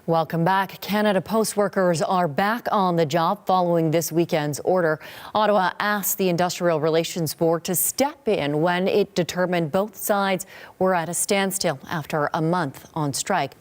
Welcome back. Canada Post workers are back on the job following this weekend's order. Ottawa asked the Industrial Relations Board to step in when it determined both sides were at a standstill after a month on strike.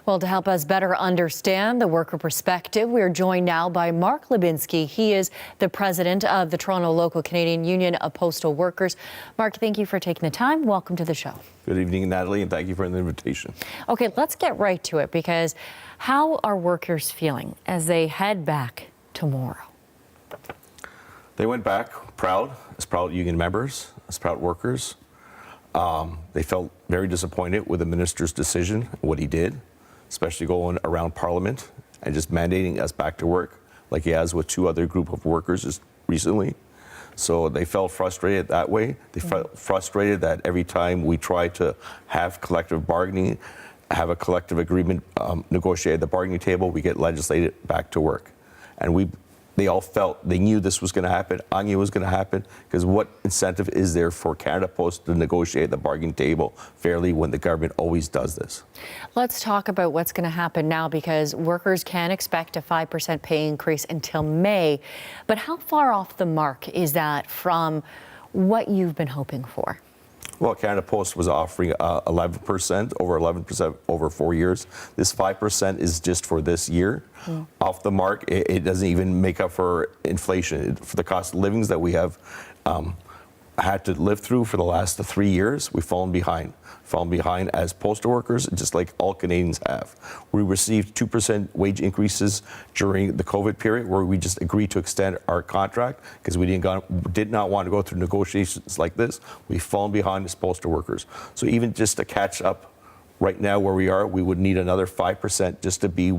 Well, to help us better understand the worker perspective, we are joined now by Mark Lubinski. He is the president of the Toronto Local Canadian Union of Postal Workers. Mark, thank you for taking the time. Welcome to the show. Good evening, Natalie, and thank you for the invitation. Okay, let's get right to it, because how are workers feeling as they head back tomorrow? They went back proud, as proud union members, as proud workers. They felt very disappointed with the minister's decision, what he did, especially going around Parliament and just mandating us back to work like he has with two other group of workers just recently. So they felt frustrated that way. They felt frustrated that every time we try to have collective bargaining, have a collective agreement negotiated at the bargaining table, we get legislated back to work. And they all felt, they knew this was going to happen. I knew it was going to happen, because what incentive is there for Canada Post to negotiate at the bargaining table fairly when the government always does this? Let's talk about what's going to happen now, because workers can expect a 5% pay increase until May. But how far off the mark is that from what you've been hoping for? Well, Canada Post was offering 11%, over 11% over 4 years. This 5% is just for this year. Off the mark. It doesn't even make up for inflation, for the cost of livings that we have had to live through for the last 3 years. We've fallen behind as postal workers, just like all Canadians have. We received 2% wage increases during the COVID period, where we just agreed to extend our contract because we did not want to go through negotiations like this. We've fallen behind as postal workers. So even just to catch up right now where we are, we would need another 5% just to be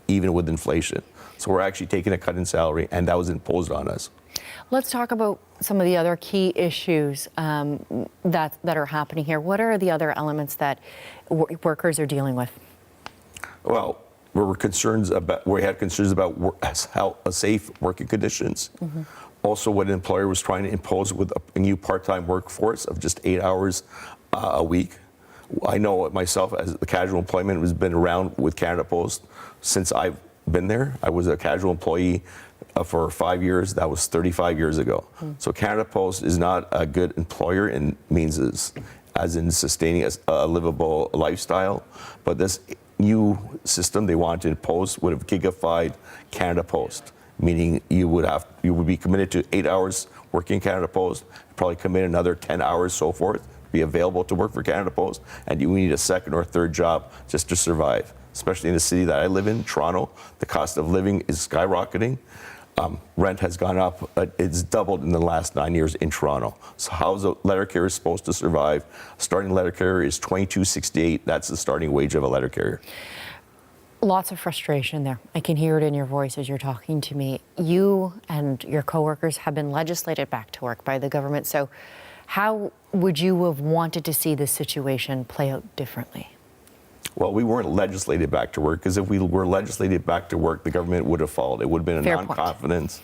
even with inflation. So we're actually taking a cut in salary, and that was imposed on us. Let's talk about some of the other key issues that are happening here. What are the other elements that workers are dealing with? Well, we had concerns about safe working conditions. Also, what an employer was trying to impose with a new part-time workforce of just 8 hours a week. I know myself, as the casual employment has been around with Canada Post since I've been there. I was a casual employee for 5 years. That was 35 years ago. So Canada Post is not a good employer in means as in sustaining a livable lifestyle. But this new system they want to impose would have gigafied Canada Post, meaning you would be committed to 8 hours working Canada Post, probably commit another 10 hours, so forth, be available to work for Canada Post, and you need a second or third job just to survive. Especially in the city that I live in, Toronto, the cost of living is skyrocketing. Rent has gone up. It's doubled in the last 9 years in Toronto. So how is a letter carrier supposed to survive? Starting letter carrier is $22.68. That's the starting wage of a letter carrier. Lots of frustration there. I can hear it in your voice as you're talking to me. You and your coworkers have been legislated back to work by the government. So how would you have wanted to see this situation play out differently? Well, we weren't legislated back to work, because if we were legislated back to work, the government would have followed. It would have been a non-confidence.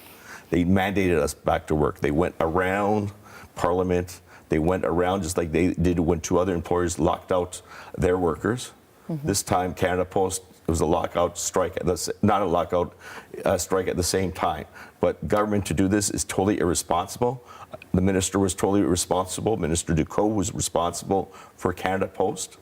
They mandated us back to work. They went around Parliament. They went around just like they did when two other employers locked out their workers. This time, Canada Post, it was a lockout strike, not a lockout strike at the same time. But government to do this is totally irresponsible. The minister was totally irresponsible. Minister Duclos was responsible for Canada Post.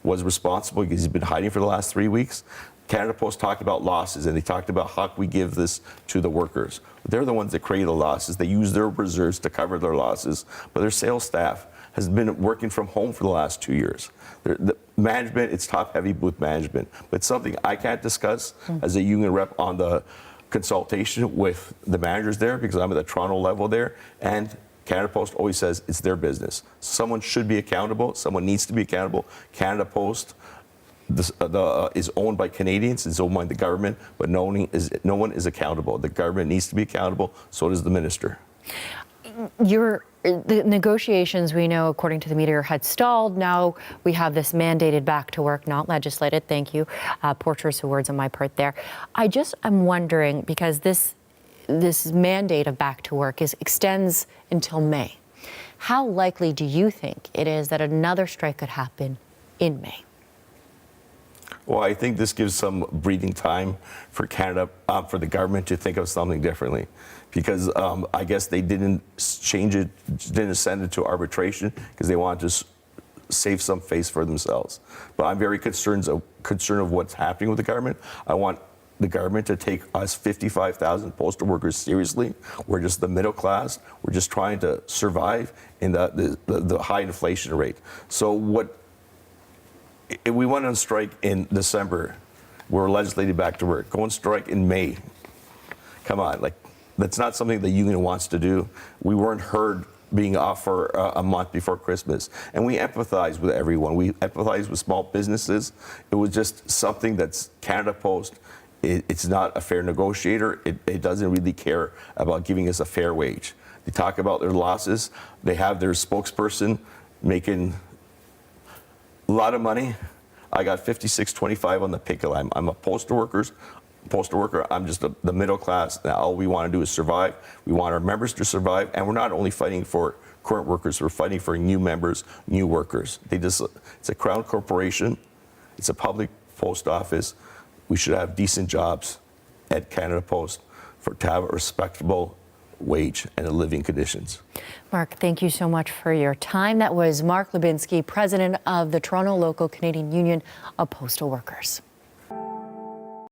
Was responsible because he's been hiding for the last 3 weeks. Canada Post talked about losses, and they talked about how can we give this to the workers. They're the ones that create the losses. They use their reserves to cover their losses, but their sales staff has been working from home for the last 2 years. The management, it's top-heavy with management, but something I can't discuss as a union rep on the consultation with the managers there, because I'm at the Toronto level there, and Canada Post always says it's their business. Someone should be accountable. Someone needs to be accountable. Canada Post is owned by Canadians. It's owned by the government, but no one is accountable. The government needs to be accountable. So does the minister. The negotiations, we know, according to the media, had stalled. Now we have this mandated back to work, not legislated. Thank you. Poor choice of words on my part there. I just am wondering, because this mandate of back to work extends until May. How likely do you think it is that another strike could happen in May? Well, I think this gives some breathing time for Canada, for the government to think of something differently, because I guess they didn't change it, didn't send it to arbitration because they wanted to save some face for themselves. But I'm very concerned of what's happening with the government. I want the government to take us 55,000 postal workers seriously. We're just the middle class. We're just trying to survive in the high inflation rate. So if we went on strike in December, we're legislated back to work. Go on strike in May. Come on, that's not something the union wants to do. We weren't heard being off for a month before Christmas. And we empathize with everyone. We empathize with small businesses. It was just something that's Canada Post. It's not a fair negotiator. It doesn't really care about giving us a fair wage. They talk about their losses. They have their spokesperson making a lot of money. I got $56.25 on the picket line. I'm a postal worker. I'm just the middle class. Now all we want to do is survive. We want our members to survive, and we're not only fighting for current workers. We're fighting for new members, new workers. It's a crown corporation. It's a public post office. We should have decent jobs at Canada Post to have a respectable wage and living conditions. Mark, thank you so much for your time. That was Mark Lubinski, president of the Toronto Local Canadian Union of Postal Workers.